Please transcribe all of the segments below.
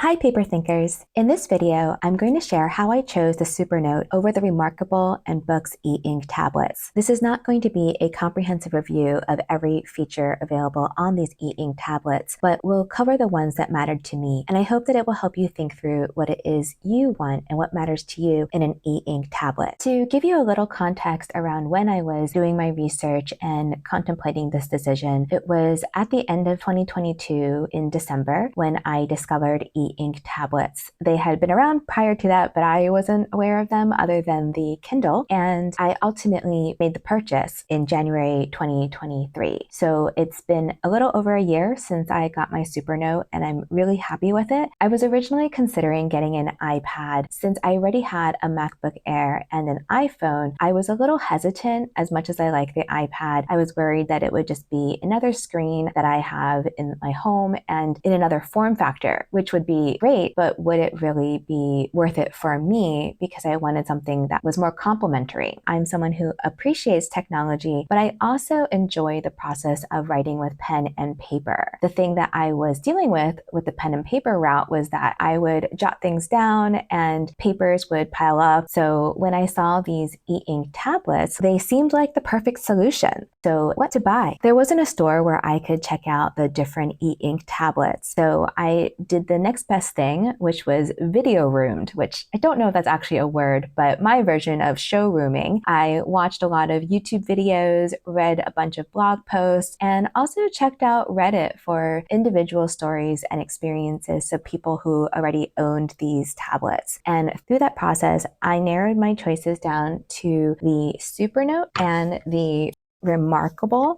Hi, paper thinkers. In this video, I'm going to share how I chose the Supernote over the reMarkable and Boox e-ink tablets. This is not going to be a comprehensive review of every feature available on these e-ink tablets, but we'll cover the ones that mattered to me, and I hope that it will help you think through what it is you want and what matters to you in an e-ink tablet. To give you a little context around when I was doing my research and contemplating this decision, it was at the end of 2022 in December when I discovered e-ink tablets. They had been around prior to that, but I wasn't aware of them other than the Kindle, and I ultimately made the purchase in January 2023. So it's been a little over a year since I got my Supernote, and I'm really happy with it. I was originally considering getting an iPad. Since I already had a MacBook Air and an iPhone, I was a little hesitant. As much as I like the iPad, I was worried that it would just be another screen that I have in my home and in another form factor, which would be great, but would it really be worth it for me? Because I wanted something that was more complementary. I'm someone who appreciates technology, but I also enjoy the process of writing with pen and paper. The thing that I was dealing with the pen and paper route was that I would jot things down and papers would pile up. So when I saw these e-ink tablets, they seemed like the perfect solution. So what to buy? There wasn't a store where I could check out the different e-ink tablets. So I did the next best thing, which was video roomed, which I don't know if that's actually a word, but my version of showrooming. I watched a lot of YouTube videos, read a bunch of blog posts, and also checked out Reddit for individual stories and experiences of people who already owned these tablets. And through that process, I narrowed my choices down to the Supernote and the reMarkable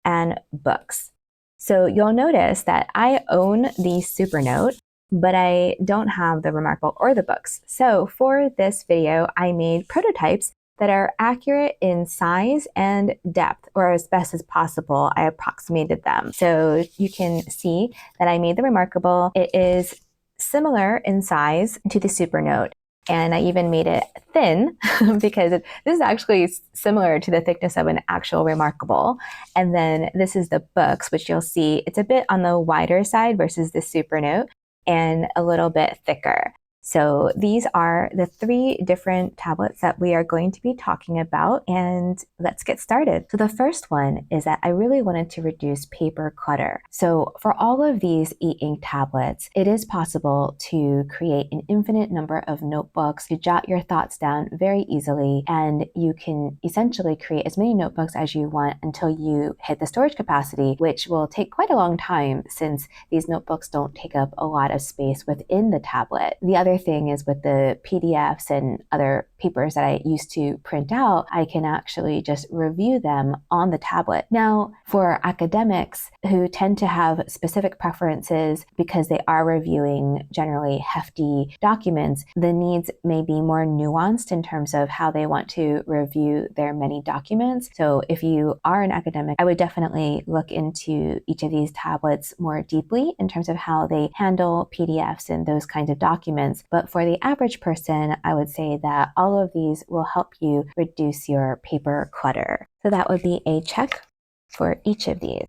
and Boox. So you'll notice that I own the Supernote, but I don't have the reMarkable or the Boox. So for this video, I made prototypes that are accurate in size and depth, or as best as possible, I approximated them. So you can see that I made the reMarkable. It is similar in size to the Supernote. And I even made it thin because this is actually similar to the thickness of an actual reMarkable. And then this is the Boox, which you'll see it's a bit on the wider side versus the Supernote and a little bit thicker. So these are the three different tablets that we are going to be talking about, and let's get started. So the first one is that I really wanted to reduce paper clutter. So for all of these e-ink tablets, it is possible to create an infinite number of notebooks, to jot your thoughts down very easily, and you can essentially create as many notebooks as you want until you hit the storage capacity, which will take quite a long time since these notebooks don't take up a lot of space within the tablet. The other thing is with the PDFs and other papers that I used to print out, I can actually just review them on the tablet. Now, for academics who tend to have specific preferences because they are reviewing generally hefty documents, the needs may be more nuanced in terms of how they want to review their many documents. So if you are an academic, I would definitely look into each of these tablets more deeply in terms of how they handle PDFs and those kinds of documents. But for the average person, I would say that all of these will help you reduce your paper clutter. So that would be a check for each of these.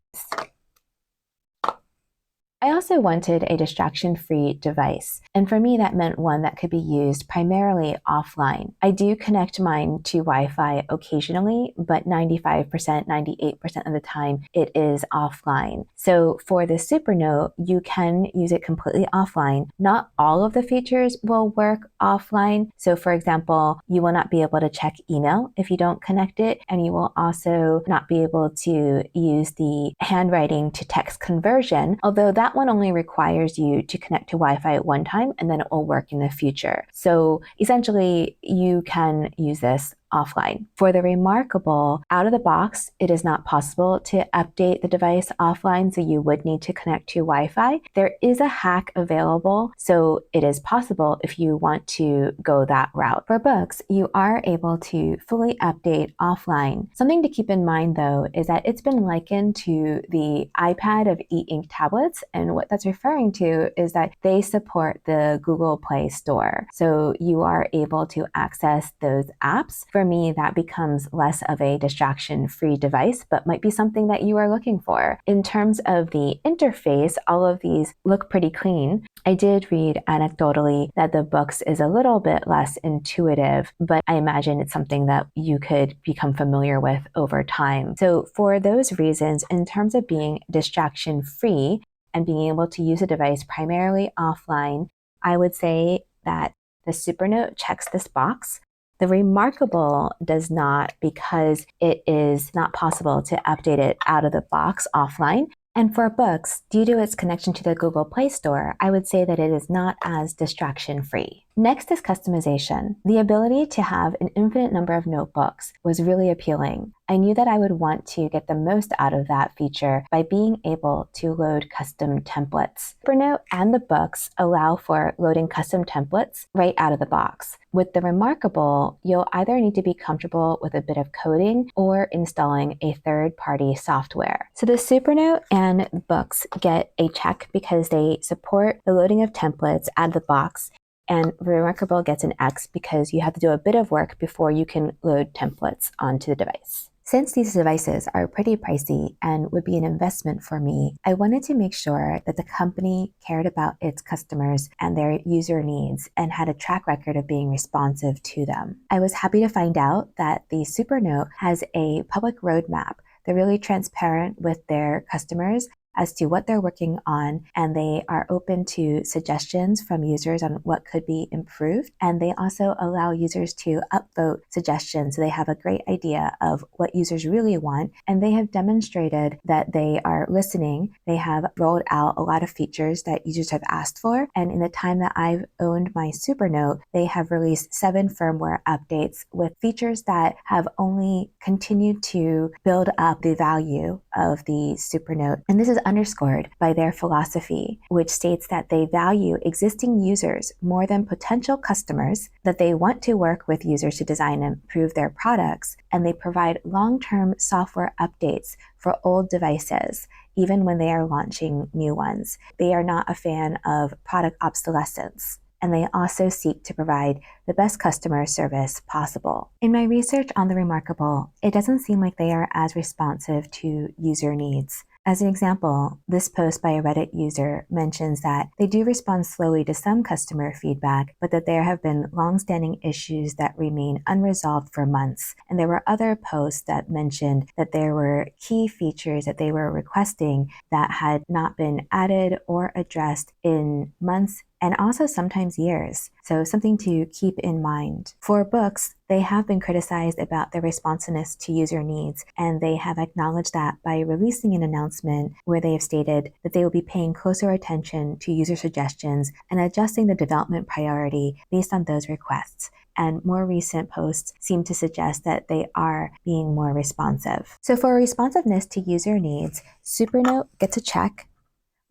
I also wanted a distraction-free device, and for me that meant one that could be used primarily offline. I do connect mine to Wi-Fi occasionally, but 95%, 98% of the time it is offline. So for the Supernote, you can use it completely offline. Not all of the features will work offline. So for example, you will not be able to check email if you don't connect it, and you will also not be able to use the handwriting to text conversion, although that one only requires you to connect to Wi-Fi at one time and then it will work in the future. So essentially, you can use this offline. For the reMarkable, out of the box, it is not possible to update the device offline, so you would need to connect to Wi-Fi. There is a hack available, so it is possible if you want to go that route. For Boox, you are able to fully update offline. Something to keep in mind, though, is that it's been likened to the iPad of e-ink tablets, and what that's referring to is that they support the Google Play Store. So you are able to access those apps. For me, that becomes less of a distraction-free device, but might be something that you are looking for. In terms of the interface, all of these look pretty clean. I did read anecdotally that the Boox is a little bit less intuitive, but I imagine it's something that you could become familiar with over time. So for those reasons, in terms of being distraction-free and being able to use a device primarily offline, I would say that the Supernote checks this box. The reMarkable does not, because it is not possible to update it out of the box offline. And for Boox, due to its connection to the Google Play Store, I would say that it is not as distraction-free. Next is customization. The ability to have an infinite number of notebooks was really appealing. I knew that I would want to get the most out of that feature by being able to load custom templates. Supernote and the Boox allow for loading custom templates right out of the box. With the reMarkable, you'll either need to be comfortable with a bit of coding or installing a third-party software. So the Supernote and Boox get a check because they support the loading of templates out of the box, and reMarkable gets an X because you have to do a bit of work before you can load templates onto the device. Since these devices are pretty pricey and would be an investment for me, I wanted to make sure that the company cared about its customers and their user needs and had a track record of being responsive to them. I was happy to find out that the Supernote has a public roadmap. They're really transparent with their customers as to what they're working on, and they are open to suggestions from users on what could be improved. And they also allow users to upvote suggestions, so they have a great idea of what users really want, and they have demonstrated that they are listening. They have rolled out a lot of features that users have asked for, and in the time that I've owned my Supernote, they have released 7 firmware updates with features that have only continued to build up the value of the Supernote. And this is underscored by their philosophy, which states that they value existing users more than potential customers, that they want to work with users to design and improve their products, and they provide long-term software updates for old devices, even when they are launching new ones. They are not a fan of product obsolescence, and they also seek to provide the best customer service possible. In my research on the reMarkable, it doesn't seem like they are as responsive to user needs. As an example, this post by a Reddit user mentions that they do respond slowly to some customer feedback, but that there have been long-standing issues that remain unresolved for months. And there were other posts that mentioned that there were key features that they were requesting that had not been added or addressed in months and also sometimes years. So something to keep in mind. For Boox, they have been criticized about their responsiveness to user needs, and they have acknowledged that by releasing an announcement where they have stated that they will be paying closer attention to user suggestions and adjusting the development priority based on those requests. And more recent posts seem to suggest that they are being more responsive. So for responsiveness to user needs, Supernote gets a check,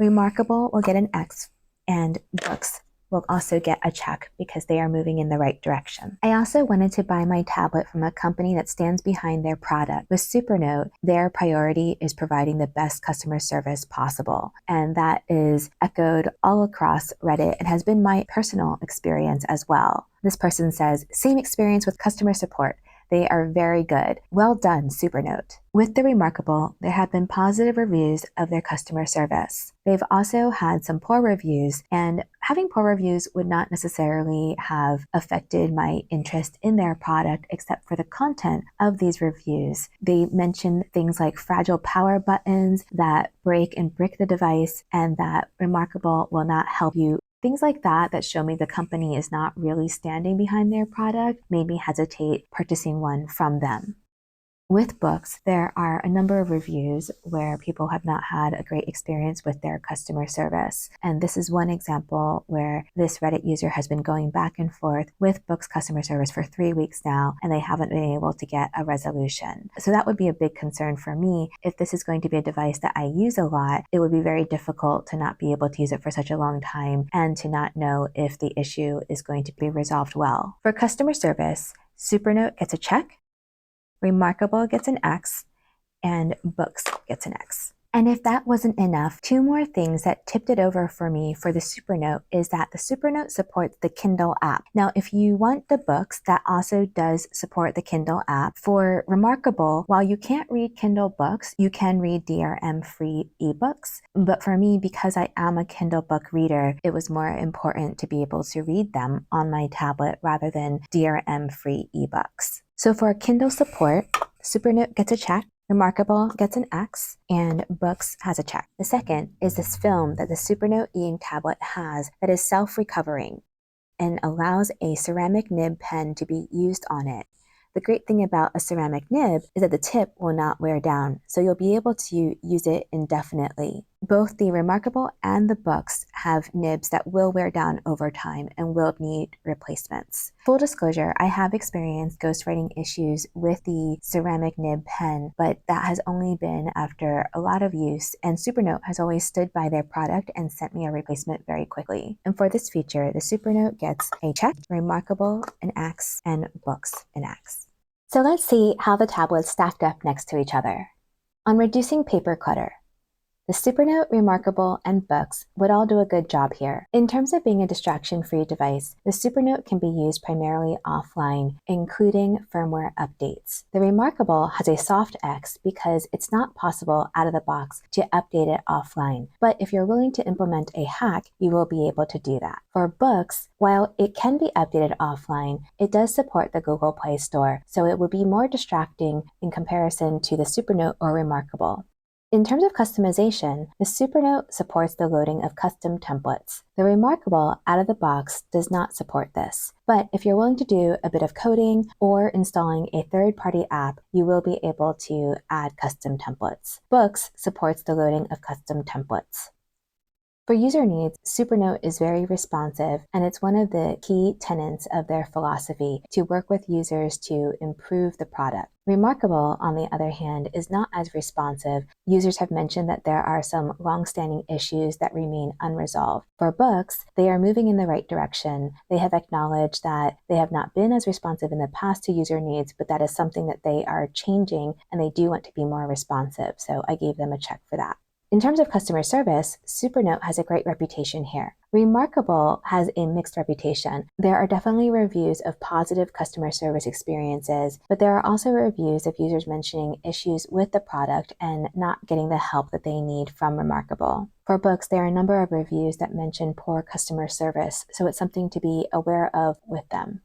reMarkable will get an X, and Boox will also get a check because they are moving in the right direction. I also wanted to buy my tablet from a company that stands behind their product. With Supernote, their priority is providing the best customer service possible, and that is echoed all across Reddit and has been my personal experience as well. This person says, "Same experience with customer support. They are very good. Well done, Supernote." With the reMarkable, there have been positive reviews of their customer service. They've also had some poor reviews, and having poor reviews would not necessarily have affected my interest in their product except for the content of these reviews. They mention things like fragile power buttons that break and brick the device, and that reMarkable will not help you. Things like that that show me the company is not really standing behind their product made me hesitate purchasing one from them. With Boox, there are a number of reviews where people have not had a great experience with their customer service. And this is one example where this Reddit user has been going back and forth with Boox customer service for 3 weeks now, and they haven't been able to get a resolution. So that would be a big concern for me. If this is going to be a device that I use a lot, it would be very difficult to not be able to use it for such a long time and to not know if the issue is going to be resolved well. For customer service, Supernote gets a check, reMarkable gets an X, and Boox gets an X. And if that wasn't enough, two more things that tipped it over for me for the Supernote is that the Supernote supports the Kindle app. Now, if you want the Boox, that also does support the Kindle app. For reMarkable, while you can't read Kindle books, you can read DRM-free ebooks. But for me, because I am a Kindle book reader, it was more important to be able to read them on my tablet rather than DRM-free ebooks. So for Kindle support, Supernote gets a check, reMarkable gets an X, and Boox has a check. The second is this film that the Supernote e-ink tablet has that is self-recovering and allows a ceramic nib pen to be used on it. The great thing about a ceramic nib is that the tip will not wear down, so you'll be able to use it indefinitely. Both the reMarkable and the Boox have nibs that will wear down over time and will need replacements. Full disclosure, I have experienced ghostwriting issues with the ceramic nib pen, but that has only been after a lot of use, and Supernote has always stood by their product and sent me a replacement very quickly. And for this feature, the Supernote gets a check, reMarkable an X, and Boox an X. So let's see how the tablets stacked up next to each other. On reducing paper clutter, the Supernote, reMarkable, and Boox would all do a good job here. In terms of being a distraction-free device, the Supernote can be used primarily offline, including firmware updates. The reMarkable has a soft X because it's not possible out of the box to update it offline. But if you're willing to implement a hack, you will be able to do that. For Boox, while it can be updated offline, it does support the Google Play Store, so it would be more distracting in comparison to the Supernote or reMarkable. In terms of customization, the Supernote supports the loading of custom templates. The reMarkable out of the box does not support this, but if you're willing to do a bit of coding or installing a third-party app, you will be able to add custom templates. Boox supports the loading of custom templates. For user needs, Supernote is very responsive, and it's one of the key tenets of their philosophy to work with users to improve the product. reMarkable, on the other hand, is not as responsive. Users have mentioned that there are some long-standing issues that remain unresolved. For Boox, they are moving in the right direction. They have acknowledged that they have not been as responsive in the past to user needs, but that is something that they are changing, and they do want to be more responsive, so I gave them a check for that. In terms of customer service, Supernote has a great reputation here. reMarkable has a mixed reputation. There are definitely reviews of positive customer service experiences, but there are also reviews of users mentioning issues with the product and not getting the help that they need from reMarkable. For Boox, there are a number of reviews that mention poor customer service, so it's something to be aware of with them.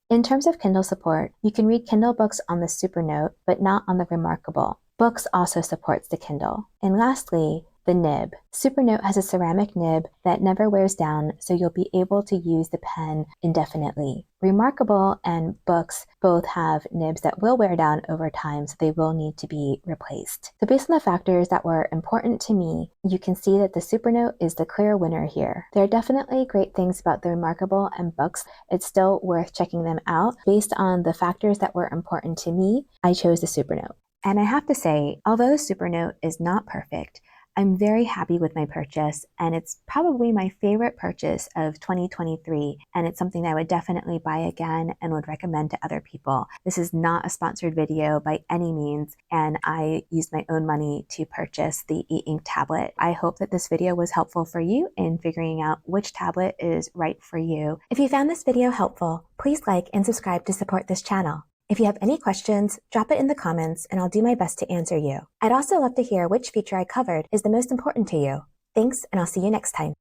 In terms of Kindle support, you can read Kindle books on the Supernote, but not on the reMarkable. Boox also supports the Kindle. And lastly, the nib. Supernote has a ceramic nib that never wears down, so you'll be able to use the pen indefinitely. reMarkable and Boox both have nibs that will wear down over time, so they will need to be replaced. So based on the factors that were important to me, you can see that the Supernote is the clear winner here. There are definitely great things about the reMarkable and Boox. It's still worth checking them out. Based on the factors that were important to me, I chose the Supernote. And I have to say, although the Supernote is not perfect, I'm very happy with my purchase, and it's probably my favorite purchase of 2023, and it's something that I would definitely buy again and would recommend to other people. This is not a sponsored video by any means, and I used my own money to purchase the e-ink tablet. I hope that this video was helpful for you in figuring out which tablet is right for you. If you found this video helpful, please like and subscribe to support this channel. If you have any questions, drop it in the comments and I'll do my best to answer you. I'd also love to hear which feature I covered is the most important to you. Thanks, and I'll see you next time.